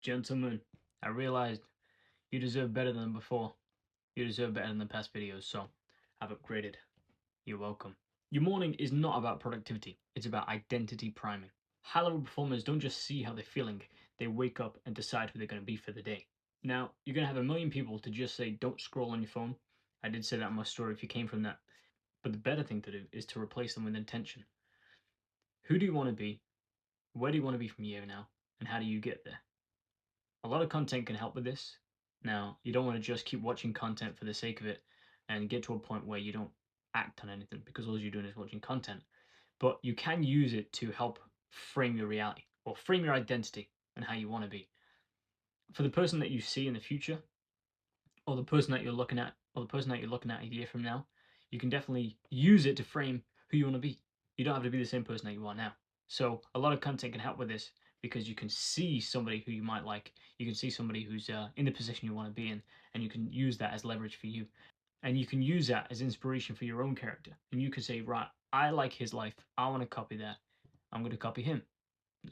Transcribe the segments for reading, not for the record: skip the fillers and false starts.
Gentlemen, I realized you deserve better than before. You deserve better than the past videos, so I've upgraded. You're welcome. Your morning is not about productivity, it's about identity priming. High level performers don't just see how they're feeling, they wake up and decide who they're going to be for the day. Now, you're going to have a million people to just say, don't scroll on your phone. I did say that in my story if you came from that. But the better thing to do is to replace them with intention. Who do you want to be? Where do you want to be from here now? And how do you get there? A lot of content can help with this. Now, you don't want to just keep watching content for the sake of it and get to a point where you don't act on anything because all you're doing is watching content. But you can use it to help frame your reality or frame your identity and how you want to be. For the person that you see in the future, or the person that you're looking at, or the person that you're looking at a year from now, you can definitely use it to frame who you want to be. You don't have to be the same person that you are now. So a lot of content can help with this because you can see somebody who you might like. You can see somebody who's in the position you want to be in, and you can use that as leverage for you. And you can use that as inspiration for your own character. And you can say, right, I like his life. I want to copy that. I'm going to copy him.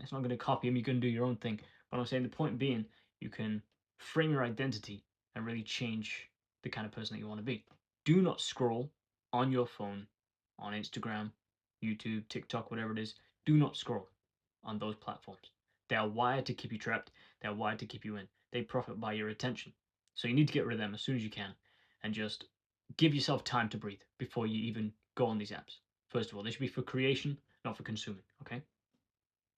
It's not going to copy him. You're going to do your own thing. But I'm saying the point being, you can frame your identity and really change the kind of person that you want to be. Do not scroll on your phone, on Instagram, YouTube, TikTok, whatever it is. Do not scroll on those platforms. They are wired to keep you trapped. They are wired to keep you in. They profit by your attention. So you need to get rid of them as soon as you can and just give yourself time to breathe before you even go on these apps. First of all, they should be for creation, not for consuming, okay?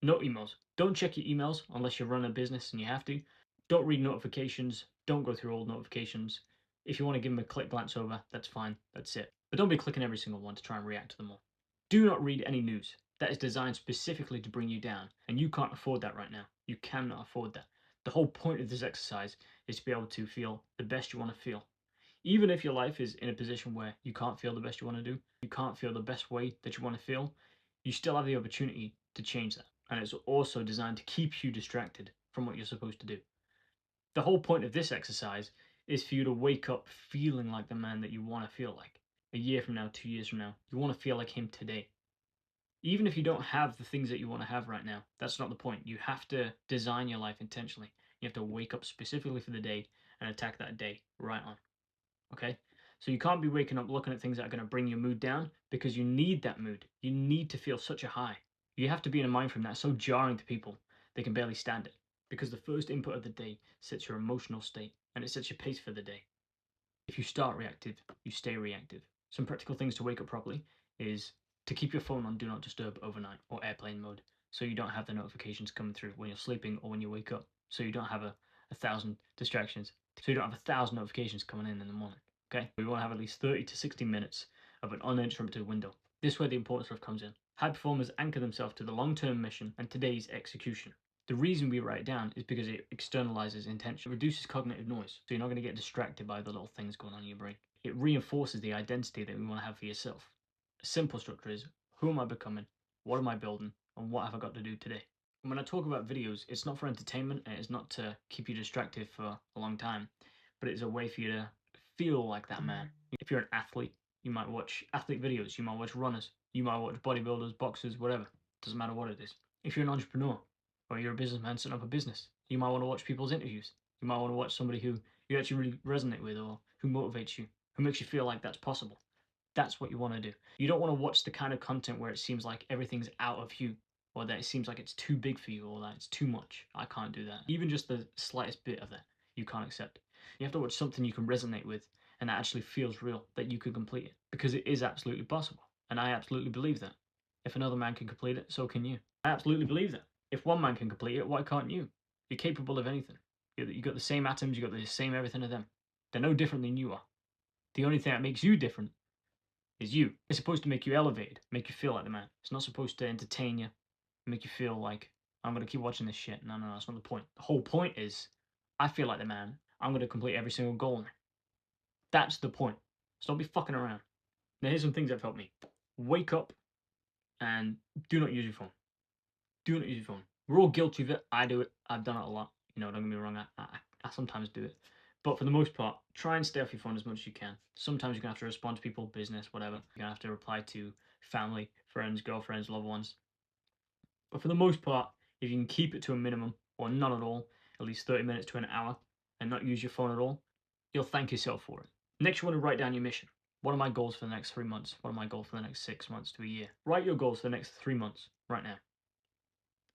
No emails. Don't check your emails unless you run a business and you have to. Don't read notifications. Don't go through old notifications. If you want to give them a quick glance over, that's fine. That's it. But don't be clicking every single one to try and react to them all. Do not read any news. That is designed specifically to bring you down, and you can't afford that right now. You cannot afford that. The whole point of this exercise is to be able to feel the best you want to feel. Even if your life is in a position where you can't feel the best you want to do, you can't feel the best way that you want to feel, you still have the opportunity to change that. And it's also designed to keep you distracted from what you're supposed to do. The whole point of this exercise is for you to wake up feeling like the man that you want to feel like. A year from now, 2 years from now, you want to feel like him today. Even if you don't have the things that you want to have right now, that's not the point. You have to design your life intentionally. You have to wake up specifically for the day and attack that day right on. Okay? So you can't be waking up looking at things that are going to bring your mood down because you need that mood. You need to feel such a high. You have to be in a mind frame that's so jarring to people they can barely stand it. Because the first input of the day sets your emotional state and it sets your pace for the day. If you start reactive, you stay reactive. Some practical things to wake up properly is to keep your phone on do not disturb overnight or airplane mode so you don't have the notifications coming through when you're sleeping or when you wake up. So you don't have a thousand distractions. So you don't have 1,000 notifications coming in the morning. Okay? We want to have at least 30 to 60 minutes of an uninterrupted window. This is where the important stuff comes in. High performers anchor themselves to the long-term mission and today's execution. The reason we write it down is because it externalizes intention. It reduces cognitive noise, so you're not going to get distracted by the little things going on in your brain. It reinforces the identity that we want to have for yourself. A simple structure is, who am I becoming? What am I building? And what have I got to do today? And when I talk about videos, it's not for entertainment and it's not to keep you distracted for a long time, but it's a way for you to feel like that man. If you're an athlete, you might watch athlete videos, you might watch runners, you might watch bodybuilders, boxers, whatever. Doesn't matter what it is. If you're an entrepreneur, or you're a businessman setting up a business, you might want to watch people's interviews. You might want to watch somebody who you actually really resonate with or who motivates you, who makes you feel like that's possible. That's what you want to do. You don't want to watch the kind of content where it seems like everything's out of you, or that it seems like it's too big for you, or that it's too much. I can't do that. Even just the slightest bit of that, you can't accept. You have to watch something you can resonate with and that actually feels real, that you could complete it. Because it is absolutely possible. And I absolutely believe that. If another man can complete it, so can you. I absolutely believe that. If one man can complete it, why can't you? You're capable of anything. You've got the same atoms, you've got the same everything of them. They're no different than you are. The only thing that makes you different is you. It's supposed to make you elevated, make you feel like the man. It's not supposed to entertain you, make you feel like, I'm going to keep watching this shit. No, that's not the point. The whole point is, I feel like the man. I'm going to complete every single goal. That's the point. So don't be fucking around. Now here's some things that have helped me. Wake up and do not use your phone. Do not use your phone. We're all guilty of it. I do it. I've done it a lot. You know, don't get me wrong. I sometimes do it. But for the most part, try and stay off your phone as much as you can. Sometimes you're going to have to respond to people, business, whatever. You're going to have to reply to family, friends, girlfriends, loved ones. But for the most part, if you can keep it to a minimum or none at all, at least 30 minutes to an hour, and not use your phone at all, you'll thank yourself for it. Next, you want to write down your mission. What are my goals for the next 3 months? What are my goals for the next 6 months to a year? Write your goals for the next 3 months right now.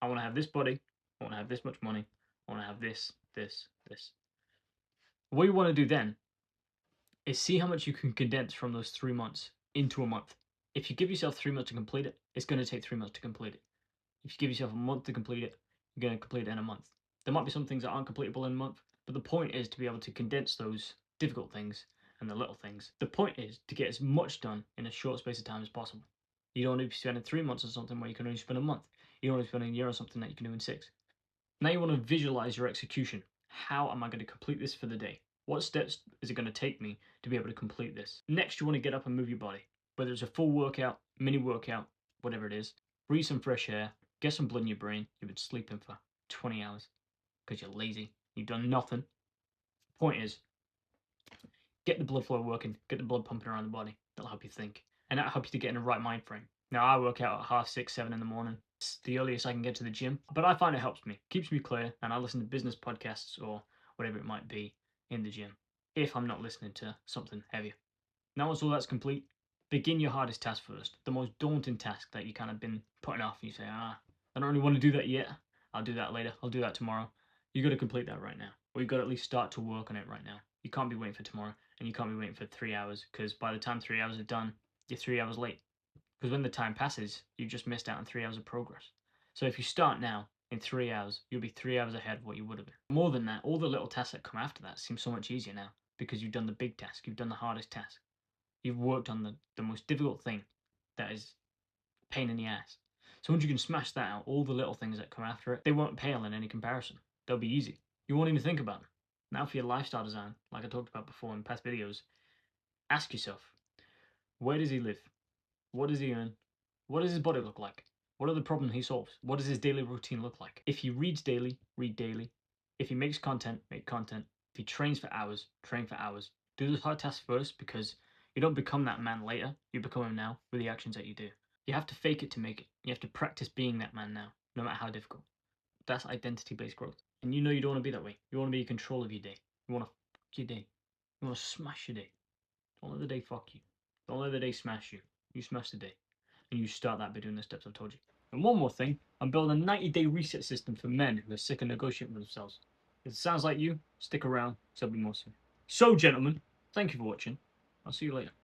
I want to have this body. I want to have this much money. I want to have this, this, this. What you want to do then is see how much you can condense from those 3 months into a month. If you give yourself 3 months to complete it, it's going to take 3 months to complete it. If you give yourself a month to complete it, you're going to complete it in a month. There might be some things that aren't completable in a month, but the point is to be able to condense those difficult things and the little things. The point is to get as much done in a short space of time as possible. You don't need to be spending 3 months on something where you can only spend a month. You don't need to spend a year on something that you can do in 6. Now you want to visualize your execution. How am I going to complete this for the day? What steps is it going to take me to be able to complete this? Next, you want to get up and move your body. Whether it's a full workout, mini workout, whatever it is, breathe some fresh air, get some blood in your brain. You've been sleeping for 20 hours because you're lazy. You've done nothing. Point is, get the blood flow working, get the blood pumping around the body. That'll help you think. And that'll help you to get in the right mind frame. Now, I work out at 6:30, 7 in the morning. It's the earliest I can get to the gym. But I find it helps me, keeps me clear, and I listen to business podcasts or whatever it might be in the gym if I'm not listening to something heavier. Now, once all that's complete, begin your hardest task first. The most daunting task that you kind of been putting off. And you say, I don't really want to do that yet. I'll do that later. I'll do that tomorrow. You got to complete that right now. Or you got to at least start to work on it right now. You can't be waiting for tomorrow, and you can't be waiting for 3 hours, because by the time 3 hours are done, you're 3 hours late. Because when the time passes, you've just missed out on 3 hours of progress. So if you start now, in 3 hours, you'll be 3 hours ahead of what you would have been. More than that, all the little tasks that come after that seem so much easier now, because you've done the big task, you've done the hardest task. You've worked on the most difficult thing that is a pain in the ass. So once you can smash that out, all the little things that come after it, they won't pale in any comparison. They'll be easy. You won't even think about them. Now for your lifestyle design, like I talked about before in past videos, ask yourself, where does he live? What does he earn? What does his body look like? What are the problems he solves? What does his daily routine look like? If he reads daily, read daily. If he makes content, make content. If he trains for hours, train for hours. Do the hard tasks first, because you don't become that man later. You become him now with the actions that you do. You have to fake it to make it. You have to practice being that man now, no matter how difficult. That's identity-based growth. And you know you don't want to be that way. You want to be in control of your day. You want to fuck your day. You want to smash your day. Don't let the day fuck you. Don't let the day smash you. You smash the day. And you start that by doing the steps I've told you. And one more thing, I'm building a 90-day reset system for men who are sick of negotiating with themselves. If it sounds like you, stick around, so there'll be more soon. So, gentlemen, thank you for watching. I'll see you later.